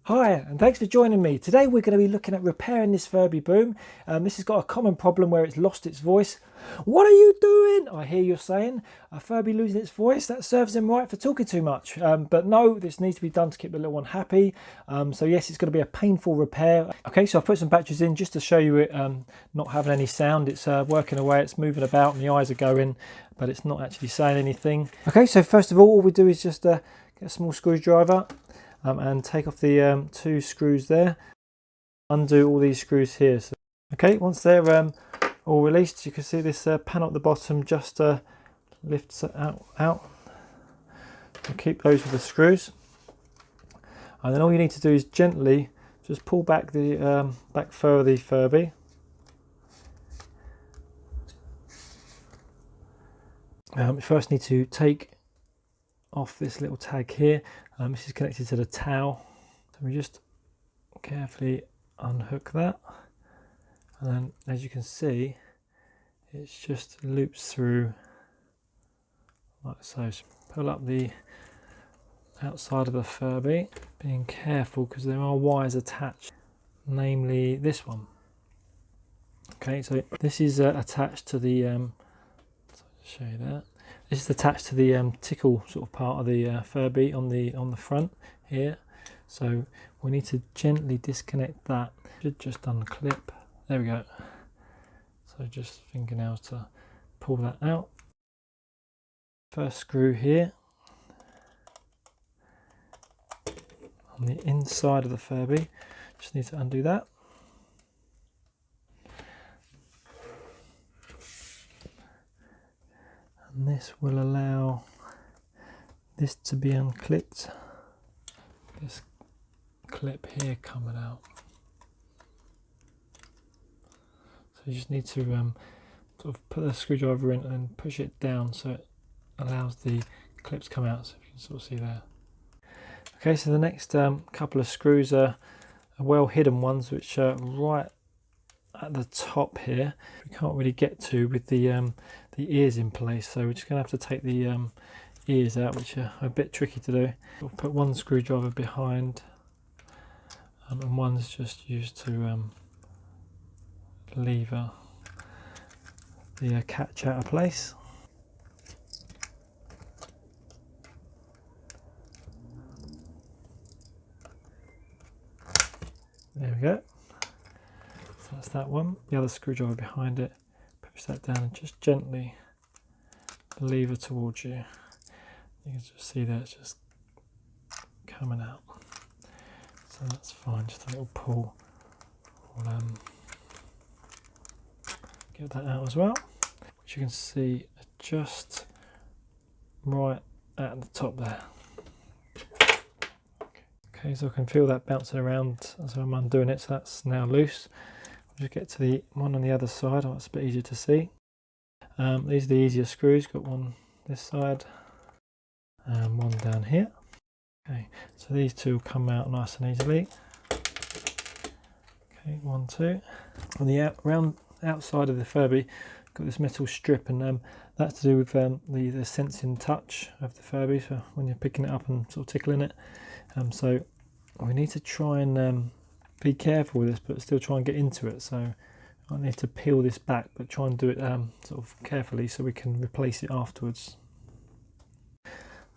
Hi, and thanks for joining me. Today we're going to be looking at repairing this Furby boom. This has got a common problem where it's lost its voice. What are you doing? I hear you're saying. A Furby losing its voice, that serves him right for talking too much. But no, this needs to be done to keep the little one happy. So yes, it's going to be a painful repair. Okay, so I've put some batteries in just to show you it not having any sound. It's working away, it's moving about and the eyes are going, but it's not actually saying anything. Okay, so first of all we do is just get a small screwdriver. And take off the two screws there, undo all these screws here. So, okay, once they're all released, you can see this panel at the bottom just lifts out. So keep those with the screws, and then all you need to do is gently just pull back the back fur of the Furby. You first need to take off this little tag here. This is connected to the towel, so we just carefully unhook that, and then as you can see it just loops through like so. So pull up the outside of the Furby, being careful because there are wires attached, namely this one. Okay, so this is attached to the so I'll show you that. This is attached to the tickle sort of part of the Furby on the front here. So we need to gently disconnect that. Should just unclip. There we go. So just fingernails to pull that out. First screw here on the inside of the Furby. Just need to undo that. And this will allow this to be unclipped. This clip here coming out. So you just need to sort of put the screwdriver in and then push it down so it allows the clips to come out, so you can sort of see there. Okay, so the next couple of screws are well hidden ones, which are right at the top here. We can't really get to with the ears in place, so we're just going to have to take the ears out, which are a bit tricky to do. We'll put one screwdriver behind, and one's just used to lever the catch out of place. There we go. So that's that one. The other screwdriver behind it. Push that down and just gently lever towards you. You can just see that it's just coming out. So that's fine. Just a little pull. We'll get that out as well, which you can see just right at the top there. Okay, so I can feel that bouncing around as I'm undoing it, so that's now loose. I'll just get to the one on the other side. Oh, it's a bit easier to see. These are the easier screws. Got one this side and one down here. Okay, so these two will come out nice and easily. Okay, 1, 2. On the outside of the Furby, got this metal strip, and that's to do with the sensing touch of the Furby, so when you're picking it up and sort of tickling it. So we need to try and be careful with this, but still try and get into it. So I need to peel this back, but try and do it sort of carefully so we can replace it afterwards.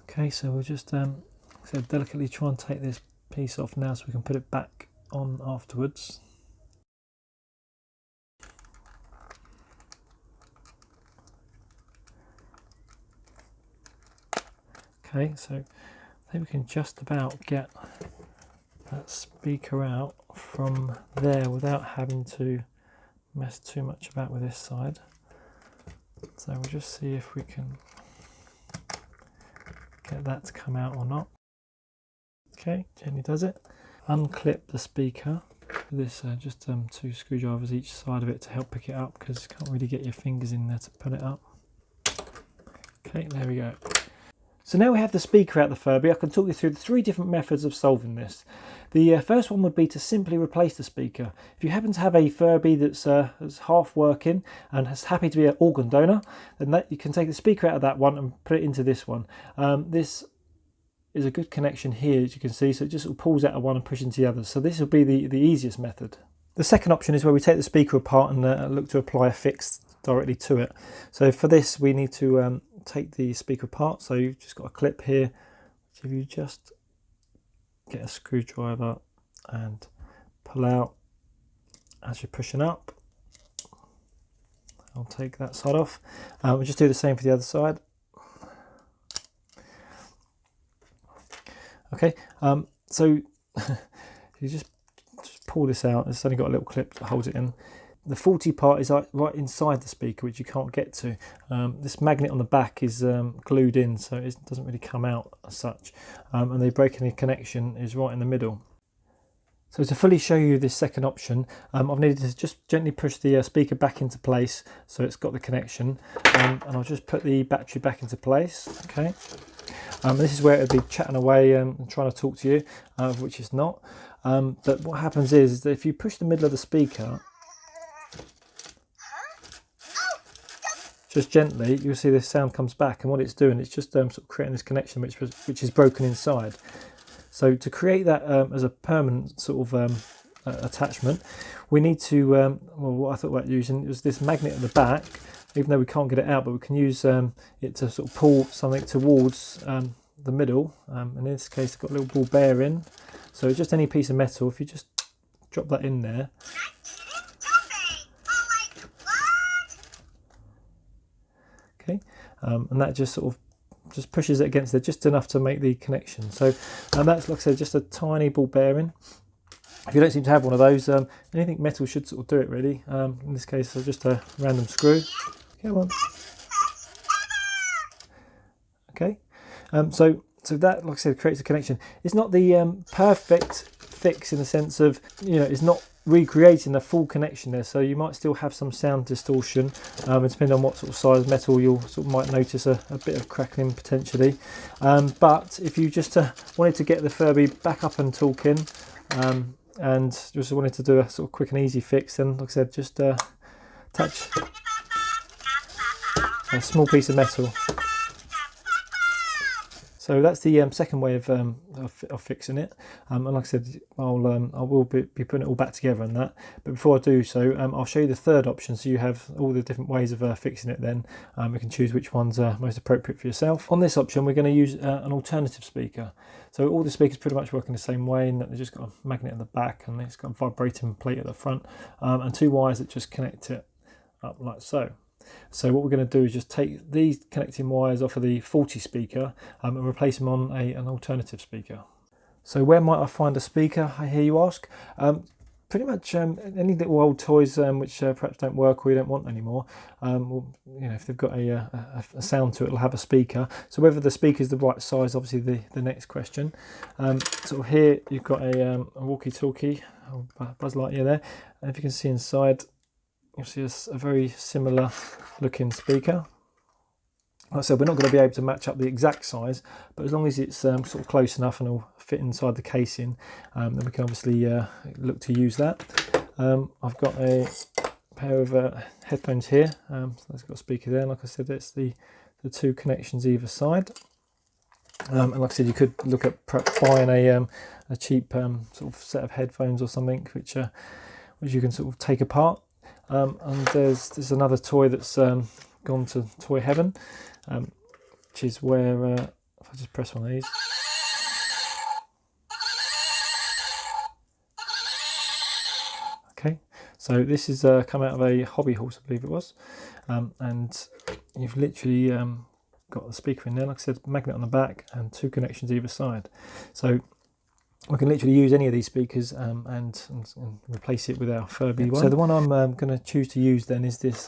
Okay, so we'll just so delicately try and take this piece off now so we can put it back on afterwards. Okay, so I think we can just about get that speaker out from there without having to mess too much about with this side. So we'll just see if we can get that to come out or not. Okay, gently does it. Unclip the speaker. This just two screwdrivers each side of it to help pick it up, because you can't really get your fingers in there to put it up. Okay, there we go. So now we have the speaker out the Furby, I can talk you through the 3 different methods of solving this. The first one would be to simply replace the speaker. If you happen to have a Furby that's half working and is happy to be an organ donor, then you can take the speaker out of that one and put it into this one. This is a good connection here, as you can see, so it just sort of pulls out of one and pushes into the other. So this will be the easiest method. The second option is where we take the speaker apart and look to apply a fix directly to it. So for this we need to take the speaker apart. So you've just got a clip here. So if you just get a screwdriver and pull out as you're pushing up, I'll take that side off. We'll just do the same for the other side. Okay, so you just pull this out. It's only got a little clip that holds it in. The faulty part is right inside the speaker, which you can't get to. This magnet on the back is glued in, so it doesn't really come out as such. And the breaking connection is right in the middle. So to fully show you this second option, I've needed to just gently push the speaker back into place so it's got the connection, and I'll just put the battery back into place. Okay, this is where it would be chatting away and trying to talk to you, which it's not. But what happens is that if you push the middle of the speaker just gently, you'll see this sound comes back, and what it's doing, it's just sort of creating this connection which is broken inside. So to create that as a permanent sort of attachment, we need to, well, what I thought about using was this magnet at the back, even though we can't get it out, but we can use it to sort of pull something towards the middle. In this case, I've got a little ball bearing. So just any piece of metal, if you just drop that in there. Okay, and that just sort of just pushes it against there just enough to make the connection. So that's, like I said, just a tiny ball bearing. If you don't seem to have one of those, anything metal should sort of do it really. In this case, just a random screw. Come on. Okay, so that, like I said, creates a connection. It's not the perfect fix in the sense of, it's not recreating the full connection there, so you might still have some sound distortion, and depending on what sort of size metal, you'll sort of might notice a bit of crackling potentially. But if you just wanted to get the Furby back up and talking, and just wanted to do a sort of quick and easy fix, then, like I said, just touch a small piece of metal. So that's the second way of fixing it, and like I said, I will be putting it all back together on that. But before I do so, I'll show you the third option, so you have all the different ways of fixing it. Then you can choose which one's most appropriate for yourself. On this option, we're going to use an alternative speaker. So all the speakers pretty much work in the same way, in that they've just got a magnet at the back, and it's got a vibrating plate at the front, and two wires that just connect it up like so. So what we're going to do is just take these connecting wires off of the faulty speaker and replace them on an alternative speaker. So where might I find a speaker, I hear you ask? Pretty much any little old toys which perhaps don't work or you don't want anymore. If they've got a sound to it, it'll have a speaker. So whether the speaker is the right size, obviously the next question. Sort of here you've got a walkie-talkie, buzz light there, and if you can see inside, you'll see a very similar looking speaker. Like I said, we're not going to be able to match up the exact size, but as long as it's sort of close enough and will fit inside the casing, then we can obviously look to use that. I've got a pair of headphones here, so that's got a speaker there. Like I said, that's the two connections either side. And like I said, you could look at perhaps buying a cheap sort of set of headphones or something, which you can sort of take apart. And there's another toy that's gone to toy heaven, which is where if I just press one of these, okay, so this is come out of a hobby horse, I believe it was, and you've literally got the speaker in there, like I said, magnet on the back and two connections either side. So we can literally use any of these speakers and replace it with our Furby one. So the one I'm going to choose to use then is this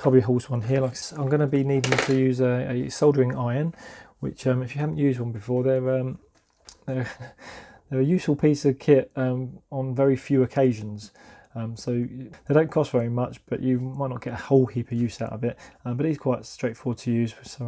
hobby horse one here. Like I'm going to be needing to use a soldering iron, which if you haven't used one before, they're a useful piece of kit on very few occasions. So they don't cost very much, but you might not get a whole heap of use out of it. But it is quite straightforward to use, so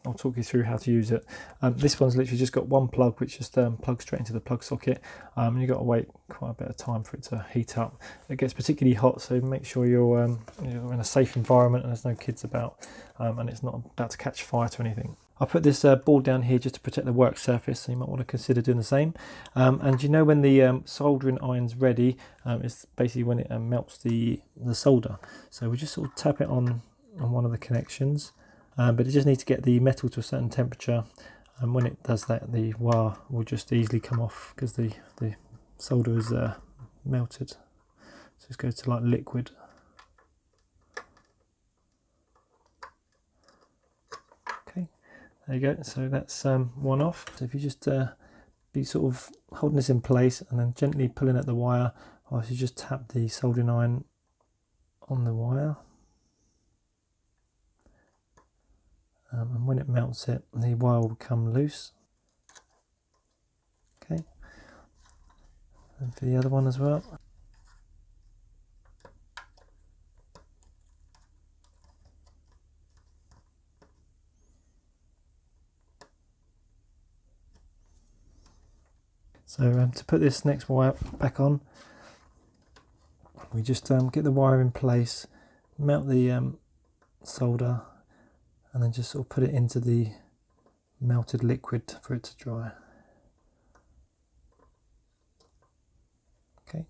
I'll talk you through how to use it. This one's literally just got one plug, which just plugs straight into the plug socket. And you've got to wait quite a bit of time for it to heat up. It gets particularly hot, so make sure you're in a safe environment and there's no kids about, and it's not about to catch fire to anything. I put this board down here just to protect the work surface, so you might want to consider doing the same. And you know, when the soldering iron's ready, it's basically when it melts the solder. So we just sort of tap it on one of the connections, but it just needs to get the metal to a certain temperature, and when it does that, the wire will just easily come off because the solder is melted. So it goes to like liquid. Okay, there you go. So that's one off. So if you just be sort of holding this in place and then gently pulling at the wire, whilst you just tap the soldering iron on the wire. And when it melts it, the wire will come loose. Okay, and for the other one as well. So to put this next wire back on, we just get the wire in place, melt the solder, and then just sort of put it into the melted liquid for it to dry. Okay,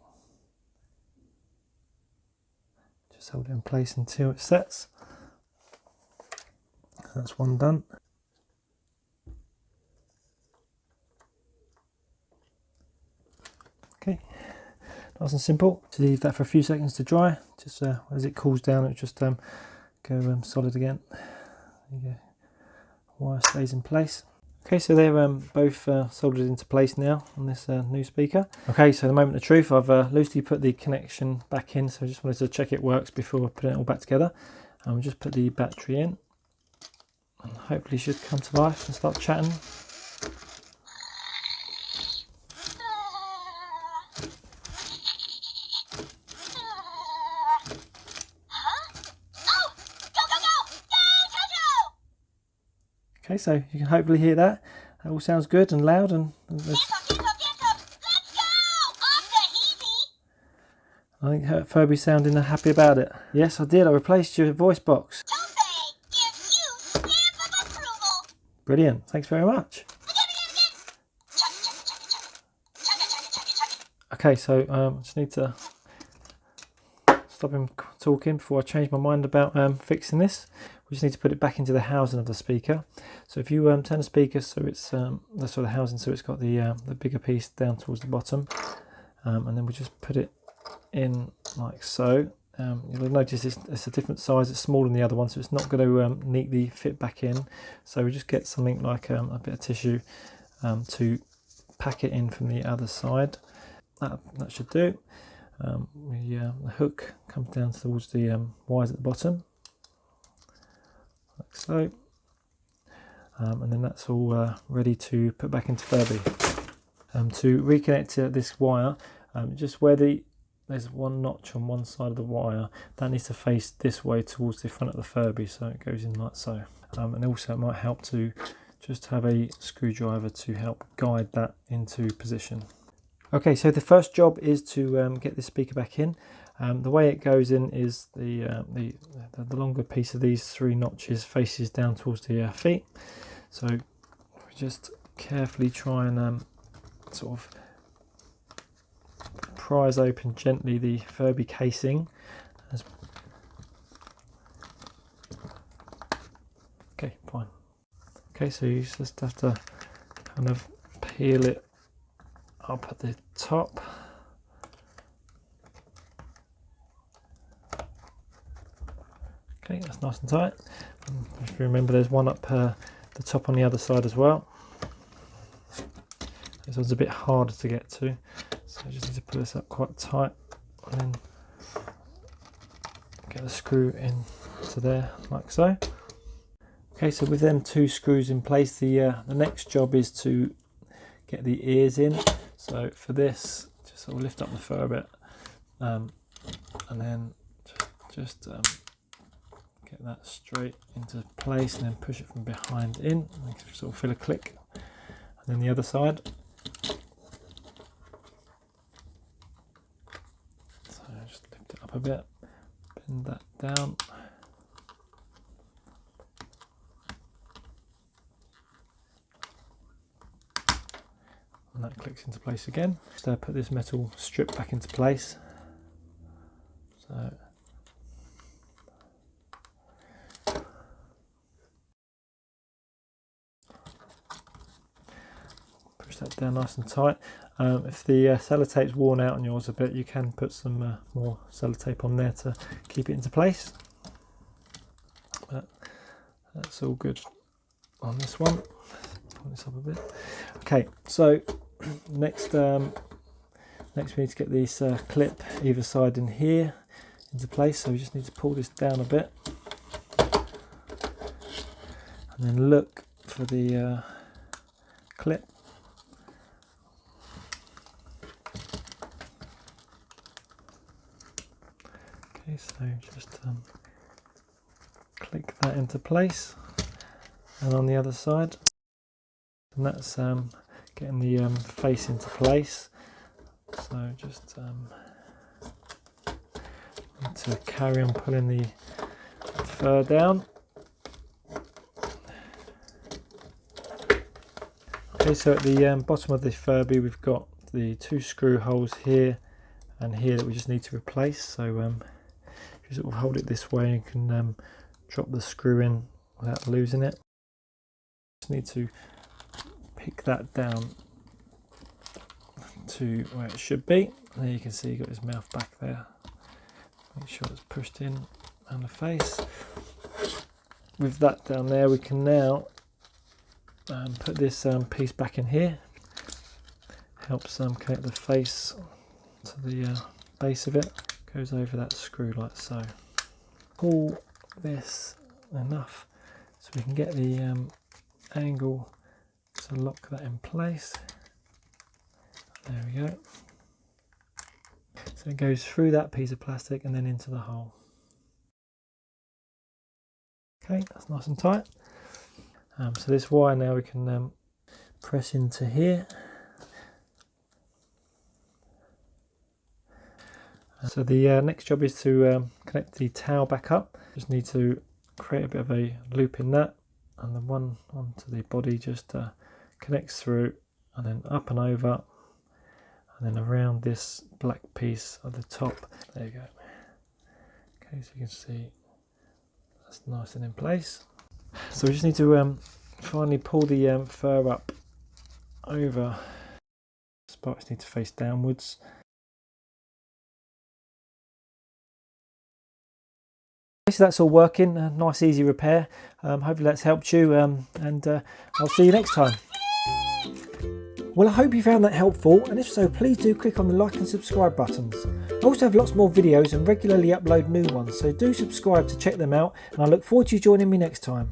just hold it in place until it sets. That's one done. Okay, nice and simple. To leave that for a few seconds to dry. Just as it cools down, it just go solid again. There you go. Wire stays in place. Okay, so they're both soldered into place now on this new speaker. Okay, so the moment of truth, I've loosely put the connection back in, so I just wanted to check it works before putting it all back together. And we'll just put the battery in, and hopefully it should come to life and start chatting. Okay, so you can hopefully hear that. That all sounds good and loud, and I think Furby's sounding happy about it. Yes, I did. I replaced your voice box. Brilliant. Thanks very much. Okay, so I just need to stop him talking before I change my mind about fixing this. We just need to put it back into the housing of the speaker. So if you turn the speaker so it's the sort of housing, so it's got the bigger piece down towards the bottom, and then we just put it in like so. You'll notice it's a different size. It's smaller than the other one, so it's not going to neatly fit back in. So we just get something like a bit of tissue to pack it in from the other side. That should do. The hook comes down towards the wires at the bottom, like so, and then that's all ready to put back into Furby. To reconnect this wire, just where there's one notch on one side of the wire, that needs to face this way towards the front of the Furby, so it goes in like so. And also it might help to just have a screwdriver to help guide that into position. Okay, so the first job is to get this speaker back in. The way it goes in is the longer piece of these three notches faces down towards the feet. So we just carefully try and sort of prise open gently the Furby casing. Okay, fine. Okay, so you just have to kind of peel it up at the top. Okay, that's nice and tight. If you remember, there's one up the top on the other side as well. This one's a bit harder to get to, so I just need to put this up quite tight and then get the screw into there like so. Okay, so with them two screws in place, the next job is to get the ears in. So for this, just sort of lift up the fur a bit, and then just get that straight into place, and then push it from behind in, and sort of feel a click. And then the other side. So just lift it up a bit, bend that down. That clicks into place again. So put this metal strip back into place. So push that down nice and tight. If the sellotape's worn out on yours a bit, you can put some more sellotape on there to keep it into place. But that's all good on this one. Pull this up a bit. Okay, so next we need to get this clip either side in here into place. So we just need to pull this down a bit, and then look for the clip. Okay, so just click that into place, and on the other side, and that's getting the face into place. So just need to carry on pulling the fur down. Okay, so at the bottom of this Furby, we've got the 2 screw holes here and here that we just need to replace. So if you sort of hold it this way, you can drop the screw in without losing it. Just need to pick that down to where it should be. There you can see you've got his mouth back there. Make sure it's pushed in on the face. With that down there, we can now put this piece back in here. Helps connect the face to the base of it. Goes over that screw like so. Pull this enough so we can get the angle to lock that in place. There we go. So it goes through that piece of plastic and then into the hole. Okay, that's nice and tight. So this wire now we can press into here. So the next job is to connect the tail back up. Just need to create a bit of a loop in that, and the one onto the body just connects through, and then up and over, and then around this black piece at the top. There you go. Okay, so you can see that's nice and in place. So we just need to finally pull the fur up over. Spikes need to face downwards. So that's all working. A nice easy repair. Hopefully that's helped you, and I'll see you next time. Well, I hope you found that helpful, and if so, please do click on the like and subscribe buttons. I also have lots more videos and regularly upload new ones, so do subscribe to check them out, and I look forward to you joining me next time.